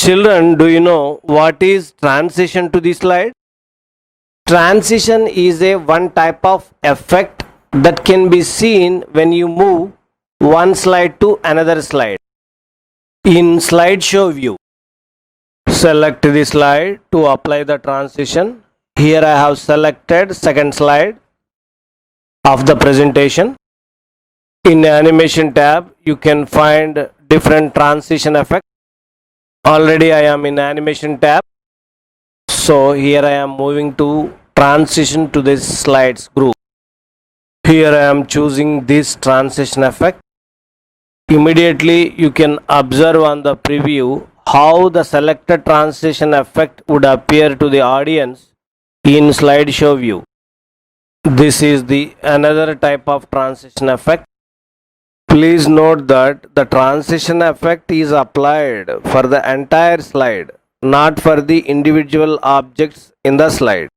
Children, do you know what is transition to the slide? Transition is a one type of effect that can be seen when you move one slide to another slide. In slideshow view, select the slide to apply the transition. Here I have selected second slide of the presentation. In animation tab, you can find different transition effects. Already I am in animation tab. So here I am moving to transition to this slides group. Here I am choosing this transition effect. Immediately you can observe on the preview how the selected transition effect would appear to the audience in slideshow view. This is the another type of transition effect. Please note that the transition effect is applied for the entire slide, not for the individual objects in the slide.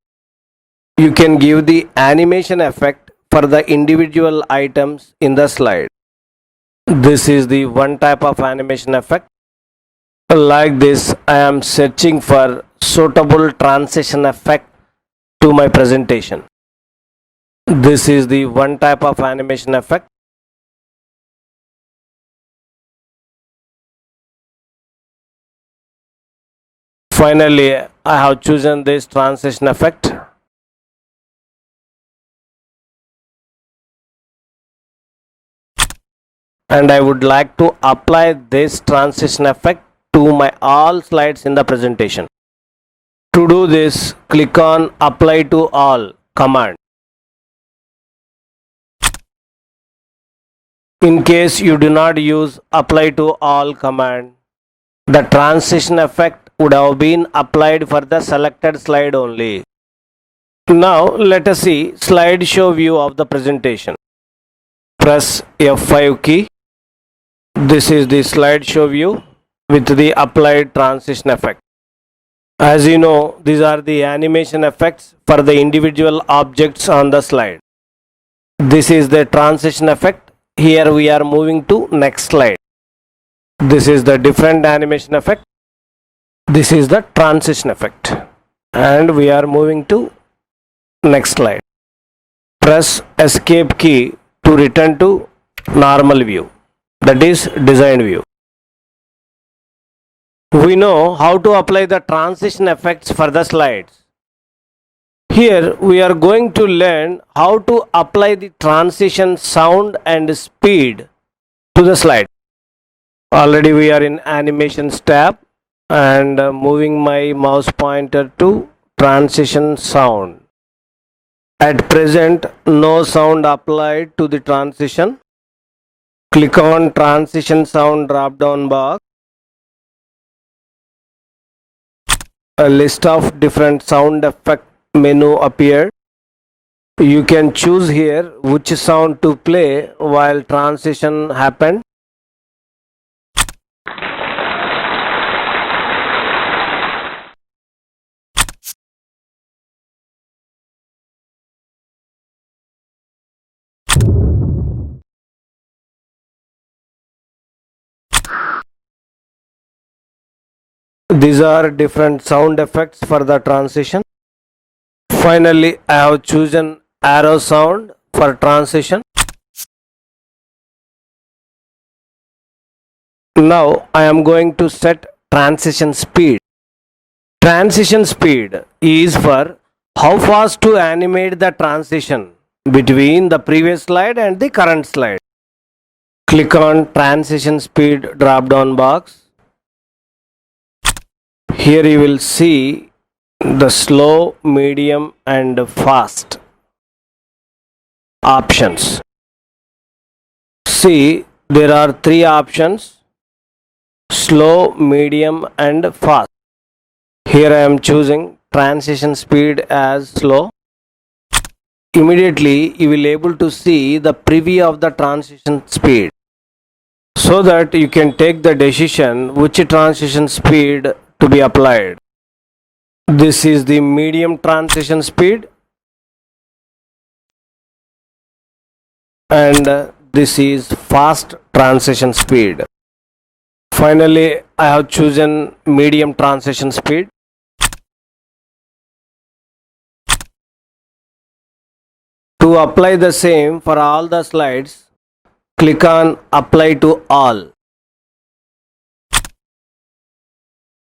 You can give the animation effect for the individual items in the slide. This is the one type of animation effect. Like this, I am searching for suitable transition effect to my presentation. This is the one type of animation effect. Finally, I have chosen this transition effect. And I would like to apply this transition effect to my all slides in the presentation. To do this, click on Apply to All command. In case you do not use Apply to All command, the transition effect would have been applied for the selected slide only. Now let us see slideshow view of the presentation. Press F5 key. This is the slideshow view with the applied transition effect. As you know, these are the animation effects for the individual objects on the slide. This is the transition effect. Here we are moving to next slide. This is the different animation effect. This is the transition effect. And we are moving to next slide. Press escape key to return to normal view, that is design view. We know how to apply the transition effects for the slides. Here we are going to learn how to apply the transition sound and speed to the slide. Already we are in animations tab and moving my mouse pointer to transition sound. At present, no sound applied to the transition. Click on transition sound drop down box. A list of different sound effect menu appeared. You can choose here which sound to play while transition happened. These are different sound effects for the transition. Finally, I have chosen arrow sound for transition. Now I am going to set transition speed. Transition speed is for how fast to animate the transition between the previous slide and the current slide. Click on transition speed drop down box. Here you will see the slow, medium and fast options. See, there are three options: slow, medium and fast. Here I am choosing transition speed as slow. Immediately you will able to see the preview of the transition speed, so that you can take the decision which transition speed to be applied. This is the medium transition speed and this is fast transition speed. Finally, I have chosen medium transition speed. To apply the same for all the slides, click on apply to all.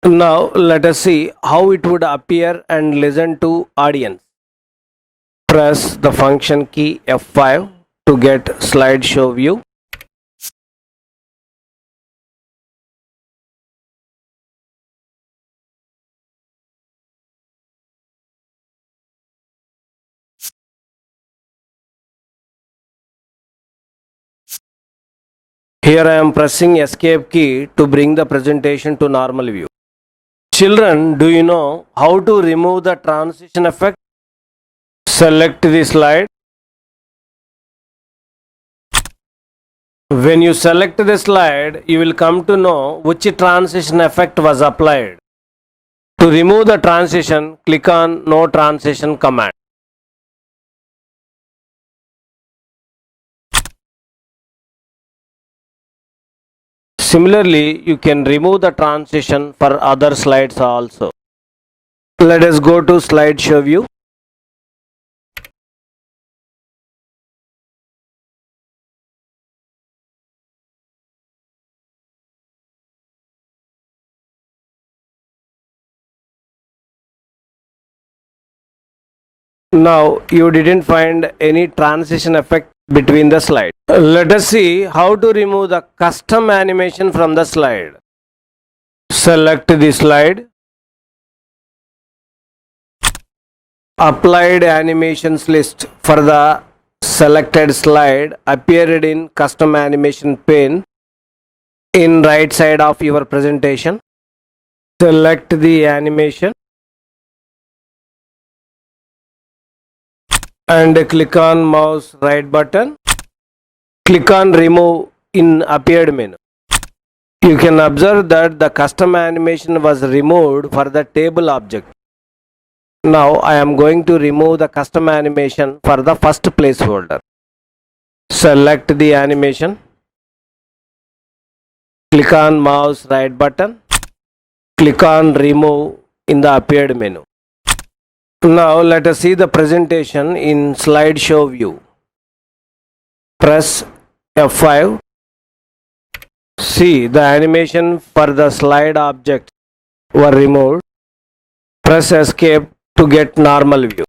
Now let us see how it would appear and listen to audience. Press the function key F5 to get slideshow view. Here I am pressing escape key to bring the presentation to normal view. Children, do you know how to remove the transition effect? Select the slide. When you select the slide, you will come to know which transition effect was applied. To remove the transition, click on No Transition command. Similarly, you can remove the transition for other slides also. Let us go to slideshow view. Now you didn't find any transition effect between the slides. Let us see how to remove the custom animation from the slide. Select the slide. Applied animations list for the selected slide appeared in custom animation pane in right side of your presentation. Select the animation and click on mouse right button. Click on remove in appeared menu. You can observe that the custom animation was removed for the table object. Now I am going to remove the custom animation for the first placeholder. Select the animation. Click on mouse right button. Click on remove in the appeared menu. Now let us see the presentation in slideshow view. Press F5. See, the animation for the slide object were removed. Press escape to get normal view.